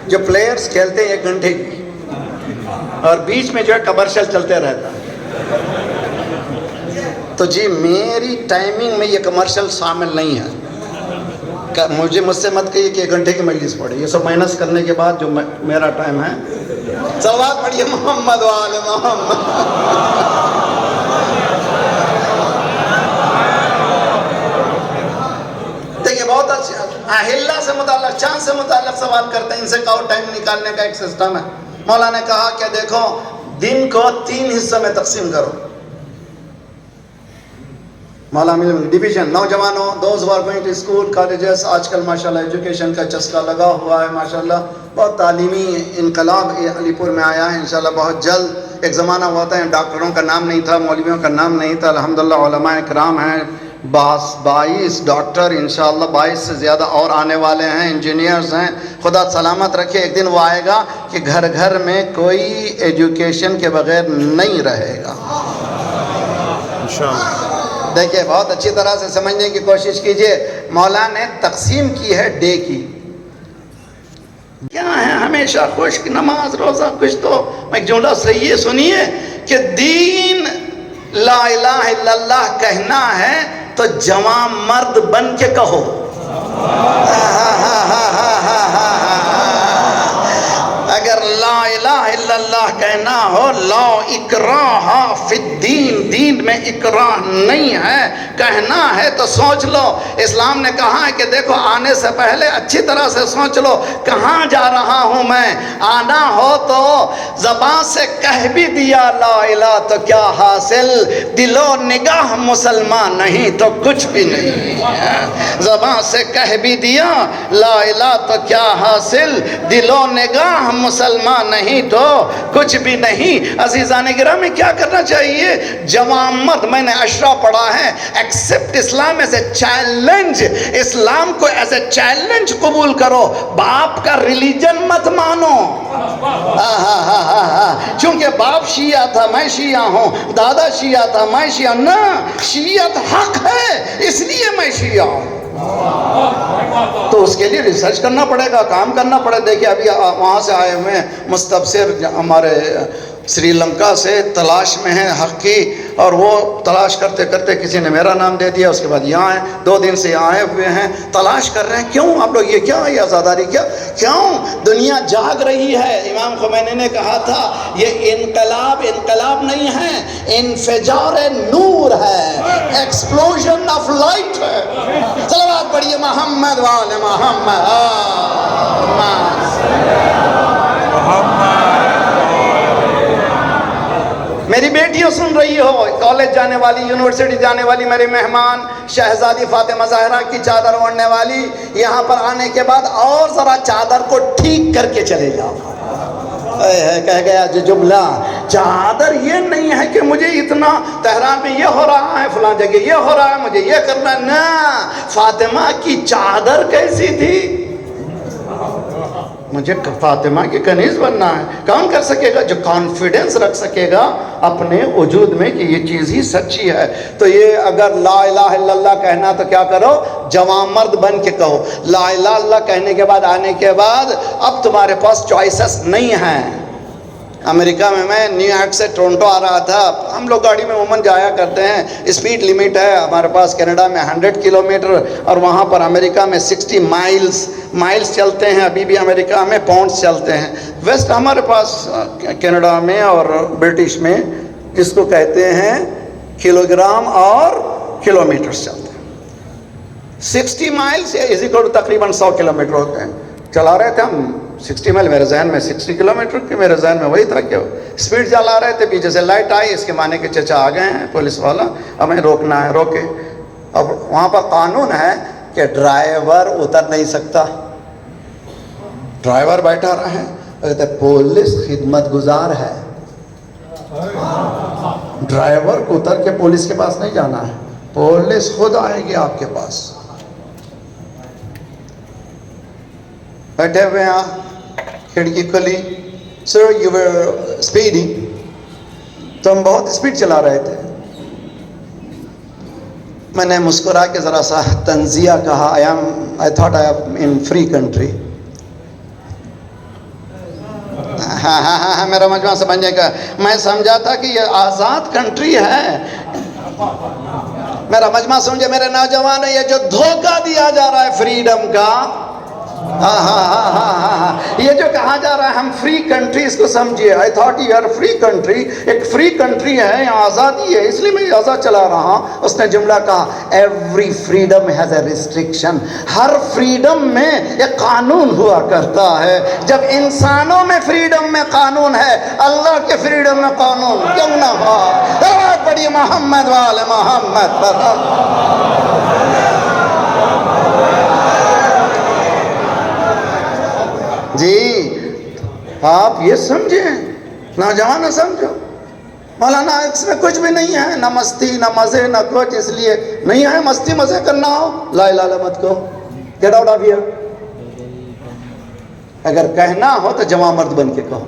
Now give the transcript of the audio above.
جو پلیئرز کھیلتے ہیں 1 گھنٹے کی، اور بیچ میں جو ہے کمرشل چلتے رہتا ہے. تو جی میری ٹائمنگ میں یہ کمرشل شامل نہیں ہے. مجھ سے مت کہیے کہ 1 گھنٹے کی مجلس پڑھے، یہ سب مائنس کرنے کے بعد جو میرا ٹائم ہے. صلوات پڑھیے محمد وآل محمد. دیکھیے بہت اچھا اہلیہ سے متعلق، چاند سے متعلق سوال کرتے ہیں، ان سے کہو ٹائم نکالنے کا ایک سسٹم ہے. مولا نے کہا کہ دیکھو دن کو 3 حصوں میں تقسیم کرو. مولا ڈویژن، نوجوانوں، those who are going to school colleges, آج کل ماشاءاللہ ایجوکیشن کا چسکا لگا ہوا ہے ماشاءاللہ. بہت تعلیمی انقلاب علی پور میں آیا ہے انشاءاللہ بہت جلد. ایک زمانہ ہوا تھا ڈاکٹروں کا نام نہیں تھا، مولویوں کا نام نہیں تھا. الحمدللہ علماء کرام ہیں، 22 ڈاکٹر انشاءاللہ، 22 سے زیادہ اور آنے والے ہیں، انجینئرز ہیں. خدا سلامت رکھے. ایک دن وہ آئے گا کہ گھر گھر میں کوئی ایجوکیشن کے بغیر نہیں رہے گا انشاءاللہ. دیکھیں بہت اچھی طرح سے سمجھنے کی کوشش کیجئے. مولا نے تقسیم کی ہے ڈے کی. کیا ہے ہمیشہ خشک نماز روزہ کچھ تو ایک جملہ صحیح ہے سنیے کہ دین لا الہ الا اللہ کہنا ہے تو جوان مرد بن کے کہو. اگر لا الہ الا اللہ کہنا ہو، لا اکراہ فی الدین، دین میں اکراہ نہیں ہے، کہنا ہے تو سوچ لو. اسلام نے کہا ہے کہ دیکھو آنے سے پہلے اچھی طرح سے سوچ لو کہاں جا رہا ہوں میں. آنا ہو تو زبان سے کہہ بھی دیا لا الہ تو کیا حاصل، دل و نگاہ مسلمان نہیں تو کچھ بھی نہیں. زبان سے کہہ بھی دیا لا الہ تو کیا حاصل، دل و نگاہ مسلمان نہیں تو کچھ بھی نہیں. عزیزان گرامی کیا کرنا چاہیے؟ جوان مرد، میں نے اشرا پڑھا ہے، accept Islam as a challenge. اسلام کو ایز اے چیلنج قبول کرو، باپ کا ریلیجن مت مانو. چونکہ باپ شیعہ تھا میں شیعہ ہوں، دادا شیعہ تھا میں شیعہ، نہ، شیعت حق ہے اس لیے میں شیعہ ہوں. تو اس کے لیے ریسرچ کرنا پڑے گا، کام کرنا پڑے. دیکھیں ابھی وہاں سے آئے ہوئے ہیں مستبصر ہمارے سری لنکا سے، تلاش میں ہیں حق کی، اور وہ تلاش کرتے کرتے کسی نے میرا نام دے دیا. اس کے بعد یہاں آئے، 2 دن سے یہاں آئے ہوئے ہیں، تلاش کر رہے ہیں. کیوں آپ لوگ، یہ کیا ہے آزاداری؟ کیوں دنیا جاگ رہی ہے؟ امام خمینی نے کہا تھا یہ انقلاب نہیں ہے، انفجار نور ہے، ایکسپلوژن آف لائٹ ہے. صلوات پڑھیے محمد وآل محمد. میری بیٹیوں سن رہی ہو، کالج جانے والی، یونیورسٹی جانے والی، میرے مہمان شہزادی فاطمہ زہرا کی چادر اوڑھنے والی، یہاں پر آنے کے بعد اور ذرا چادر کو ٹھیک کر کے چلے جاؤ. کہہ گیا جو جملہ، چادر یہ نہیں ہے کہ مجھے اتنا تہران میں یہ ہو رہا ہے، فلاں جگہ یہ ہو رہا ہے، مجھے یہ کرنا ہے. نہ، فاطمہ کی چادر کیسی تھی؟ مجھے فاطمہ کی کنیز بننا ہے. کون کر سکے گا؟ جو کانفیڈنس رکھ سکے گا اپنے وجود میں کہ یہ چیز ہی سچی ہے. تو یہ اگر لا الہ الا اللہ کہنا تو کیا کرو؟ جوان مرد بن کے کہو. لا الہ الا اللہ کہنے کے بعد، آنے کے بعد اب تمہارے پاس چوائسز نہیں ہیں. امریکہ میں نیو یارک سے ٹورنٹو آ رہا تھا. ہم لوگ گاڑی میں عموماً جایا کرتے ہیں، اسپیڈ لیمٹ ہے ہمارے پاس کینیڈا میں 100 کلومیٹر، اور وہاں پر امریکہ میں 60 مائلز چلتے ہیں. ابھی بھی امریکہ میں پاؤنڈز چلتے ہیں. ویسٹ ہمارے پاس کینیڈا میں اور برٹش میں جس کو کہتے ہیں کلو گرام اور کلومیٹرز چلتے ہیں. 60 مائلز از اکول ٹو تقریباً 100 کلومیٹر ہوتے ہیں. چلا رہے تھے ہم 60 مائل، میرے ذہن میں 60 کلومیٹر کی، میرے ذہن میں وہی تھا کہ اسپیڈ چلا رہے تھے. پیچھے سے لائٹ آئی، اس کے معنی کہ چچا آ گئے ہیں پولیس والا، ہمیں روکنا ہے. روکے. اب وہاں پر قانون ہے کہ ڈرائیور اتر نہیں سکتا. ڈرائیور بیٹھا رہے، کہتے پولیس خدمت گزار ہے، ڈرائیور کو اتر کے پولیس کے پاس نہیں جانا ہے، پولیس خود آئے گی آپ کے پاس. بیٹھے ہوئے ہیں، کھڑکی کھلی. سر یو ور اسپیڈنگ، تو ہم بہت اسپیڈ چلا رہے تھے. میں نے مسکرا کے ذرا سا تنزیہ کہا، I thought I am in free country. ہاں ہاں ہاں میرا مجمع سمجھنے کا، میں سمجھا تھا کہ یہ آزاد کنٹری ہے. میرا مجمع سمجھے میرے نوجوان، یہ جو دھوکہ دیا جا رہا ہے فریڈم کا، ہاں ہاں ہاں ہاں ہاں ہاں، یہ جو کہا جا رہا ہے ہم فری کنٹری، اس کو سمجھیے. I thought you are free country, ایک فری کنٹری ہے، یہاں آزادی ہے، اس لیے میں آزاد چلا رہا ہوں. اس نے جملہ کہا every freedom has a restriction. Hare freedom میں ایک قانون ہوا کرتا ہے. جب انسانوں میں فریڈم میں قانون ہے، اللہ کے فریڈم میں قانون کیوں نہ ہو؟ بہت بڑی محمد والے محمد پر جی. آپ یہ سمجھیں، نوجوان نہ سمجھو مولانا اس میں کچھ بھی نہیں ہے، نہ مستی نہ مزے نہ کچھ، اس لیے نہیں ہے مستی مزے کرنا ہو لا الہ الا مت کو، گیٹ آؤٹ آف ہیئر. اگر کہنا ہو تو جوان مرد بن کے کہو.